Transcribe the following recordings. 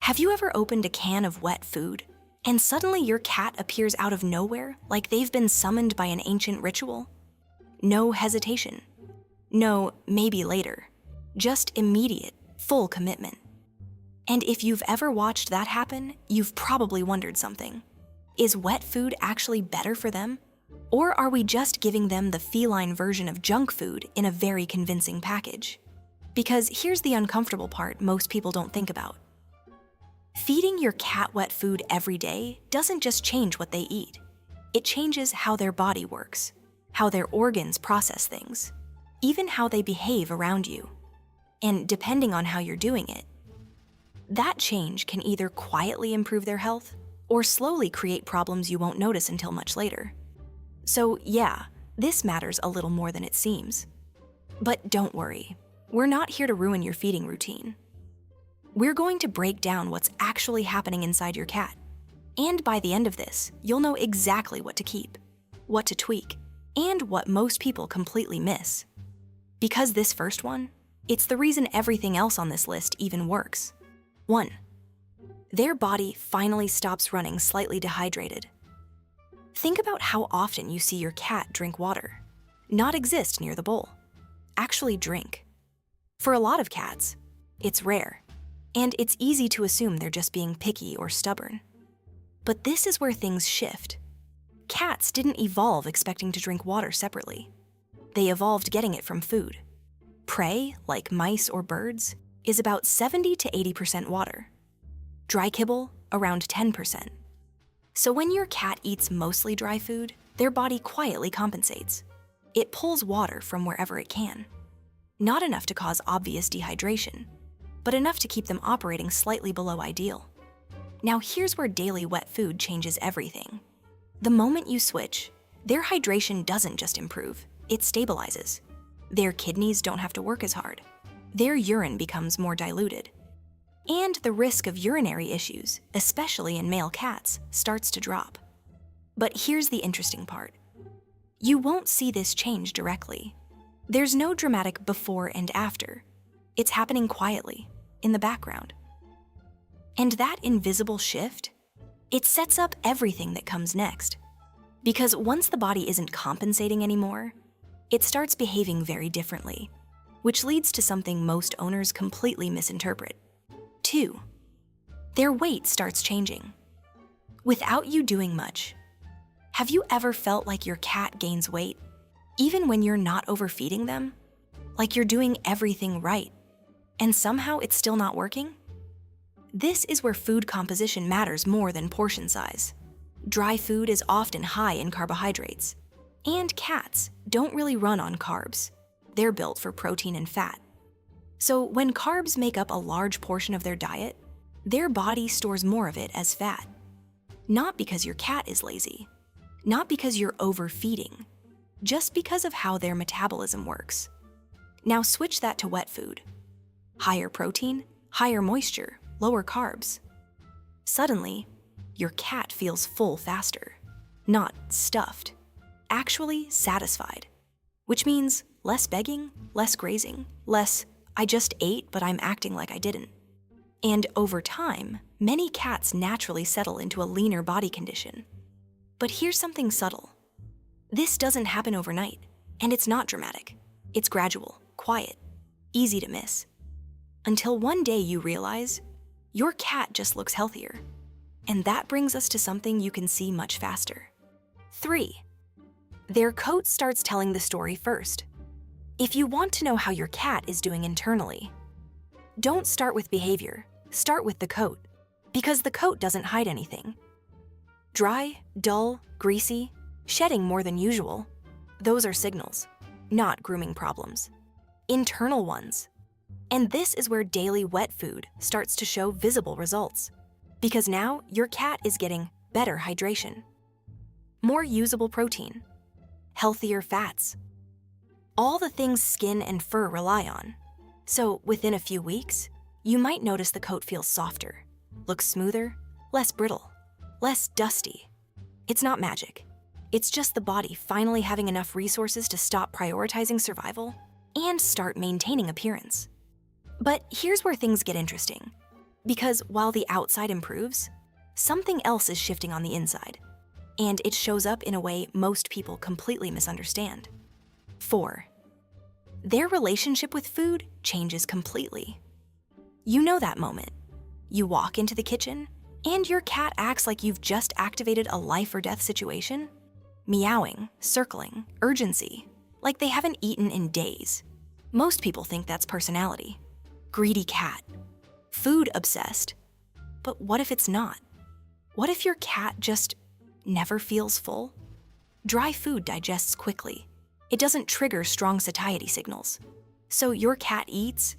Have you ever opened a can of wet food, and suddenly your cat appears out of nowhere like they've been summoned by an ancient ritual? No hesitation. No, maybe later. Just immediate, full commitment. And if you've ever watched that happen, you've probably wondered something. Is wet food actually better for them? Or are we just giving them the feline version of junk food in a very convincing package? Because here's the uncomfortable part most people don't think about. Feeding your cat wet food every day doesn't just change what they eat. It changes how their body works, how their organs process things, even how they behave around you. And depending on how you're doing it, that change can either quietly improve their health or slowly create problems you won't notice until much later. So yeah, this matters a little more than it seems. But don't worry, we're not here to ruin your feeding routine. We're going to break down what's actually happening inside your cat. And by the end of this, you'll know exactly what to keep, what to tweak, and what most people completely miss. Because this first one, it's the reason everything else on this list even works. 1. Their body finally stops running slightly dehydrated. Think about how often you see your cat drink water. Not exist near the bowl. Actually drink. For a lot of cats, it's rare, and it's easy to assume they're just being picky or stubborn. But this is where things shift. Cats didn't evolve expecting to drink water separately. They evolved getting it from food. Prey, like mice or birds, is about 70 to 80% water. Dry kibble, around 10%. So when your cat eats mostly dry food, their body quietly compensates. It pulls water from wherever it can. Not enough to cause obvious dehydration, but enough to keep them operating slightly below ideal. Now here's where daily wet food changes everything. The moment you switch, their hydration doesn't just improve, it stabilizes. Their kidneys don't have to work as hard. Their urine becomes more diluted. And the risk of urinary issues, especially in male cats, starts to drop. But here's the interesting part. You won't see this change directly. There's no dramatic before and after. It's happening quietly, in the background. And that invisible shift, it sets up everything that comes next. Because once the body isn't compensating anymore, it starts behaving very differently, which leads to something most owners completely misinterpret. 2. Their weight starts changing. Without you doing much. Have you ever felt like your cat gains weight, even when you're not overfeeding them? Like you're doing everything right, and somehow it's still not working? This is where food composition matters more than portion size. Dry food is often high in carbohydrates, and cats don't really run on carbs. They're built for protein and fat. So when carbs make up a large portion of their diet, their body stores more of it as fat. Not because your cat is lazy, not because you're overfeeding, just because of how their metabolism works. Now switch that to wet food. Higher protein, higher moisture, lower carbs. Suddenly, your cat feels full faster, not stuffed, actually satisfied, which means less begging, less grazing, less I just ate, but I'm acting like I didn't. And over time, many cats naturally settle into a leaner body condition. But here's something subtle. This doesn't happen overnight, and it's not dramatic. It's gradual, quiet, easy to miss. Until one day you realize your cat just looks healthier. And that brings us to something you can see much faster. 3. Their coat starts telling the story first. If you want to know how your cat is doing internally, don't start with behavior, start with the coat, because the coat doesn't hide anything. Dry, dull, greasy, shedding more than usual, those are signals, not grooming problems. Internal ones. And this is where daily wet food starts to show visible results, because now your cat is getting better hydration, more usable protein, healthier fats, all the things skin and fur rely on. So within a few weeks, you might notice the coat feels softer, looks smoother, less brittle, less dusty. It's not magic. It's just the body finally having enough resources to stop prioritizing survival and start maintaining appearance. But here's where things get interesting. Because while the outside improves, something else is shifting on the inside, and it shows up in a way most people completely misunderstand. 4. Their relationship with food changes completely. You know that moment. You walk into the kitchen, and your cat acts like you've just activated a life or death situation. Meowing, circling, urgency, like they haven't eaten in days. Most people think that's personality. Greedy cat. Food obsessed. But what if it's not? What if your cat just never feels full? Dry food digests quickly. It doesn't trigger strong satiety signals. So your cat eats,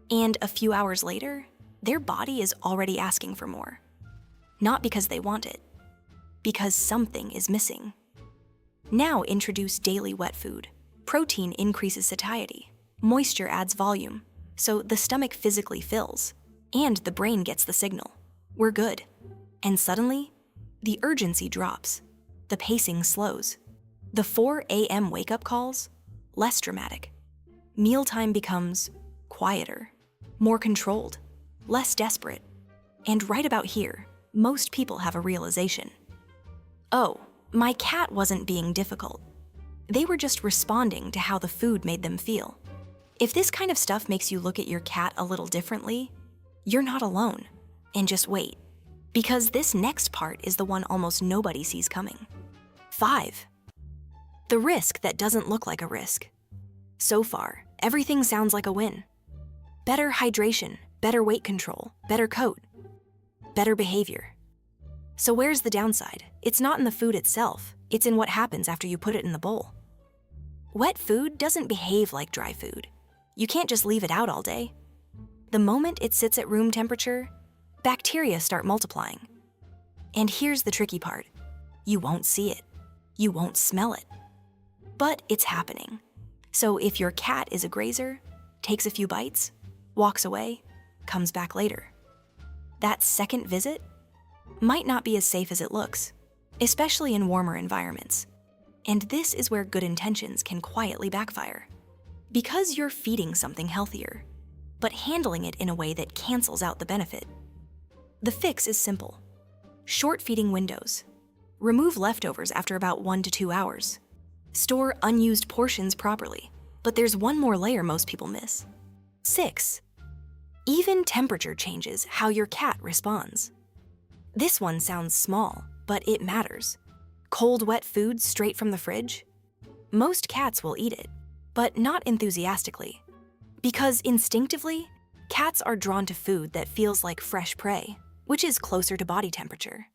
and a few hours later, their body is already asking for more. Not because they want it, because something is missing. Now introduce daily wet food. Protein increases satiety. Moisture adds volume, so the stomach physically fills, and the brain gets the signal. We're good. And suddenly, the urgency drops. The pacing slows. The 4 a.m. wake-up calls, less dramatic. Mealtime becomes quieter, more controlled, less desperate. And right about here, most people have a realization. Oh, my cat wasn't being difficult. They were just responding to how the food made them feel. If this kind of stuff makes you look at your cat a little differently, you're not alone. And just wait, because this next part is the one almost nobody sees coming. 5. The risk that doesn't look like a risk. So far, everything sounds like a win. Better hydration, better weight control, better coat, better behavior. So where's the downside? It's not in the food itself, it's in what happens after you put it in the bowl. Wet food doesn't behave like dry food. You can't just leave it out all day. The moment it sits at room temperature, bacteria start multiplying. And here's the tricky part. You won't see it. You won't smell it. But it's happening. So if your cat is a grazer, takes a few bites, walks away, comes back later, that second visit might not be as safe as it looks, especially in warmer environments. And this is where good intentions can quietly backfire. Because you're feeding something healthier, but handling it in a way that cancels out the benefit. The fix is simple. Short feeding windows. Remove leftovers after about 1 to 2 hours. Store unused portions properly, but there's one more layer most people miss. 6. Even temperature changes how your cat responds. This one sounds small, but it matters. Cold, wet food straight from the fridge? Most cats will eat it, but not enthusiastically. Because instinctively, cats are drawn to food that feels like fresh prey, which is closer to body temperature.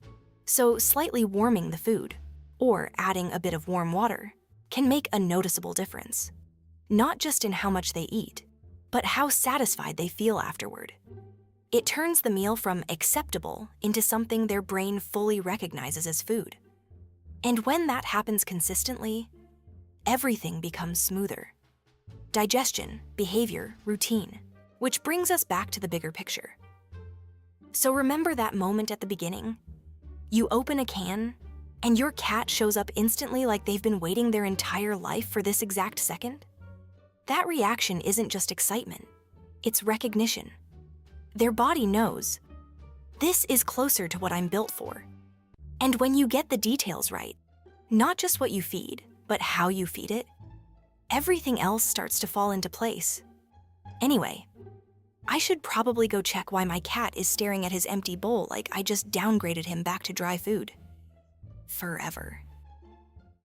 So slightly warming the food, or adding a bit of warm water, can make a noticeable difference. Not just in how much they eat, but how satisfied they feel afterward. It turns the meal from acceptable into something their brain fully recognizes as food. And when that happens consistently, everything becomes smoother. Digestion, behavior, routine, which brings us back to the bigger picture. So remember that moment at the beginning? You open a can, and your cat shows up instantly like they've been waiting their entire life for this exact second? That reaction isn't just excitement, it's recognition. Their body knows, this is closer to what I'm built for. And when you get the details right, not just what you feed, but how you feed it, everything else starts to fall into place. Anyway, I should probably go check why my cat is staring at his empty bowl like I just downgraded him back to dry food. FurEver.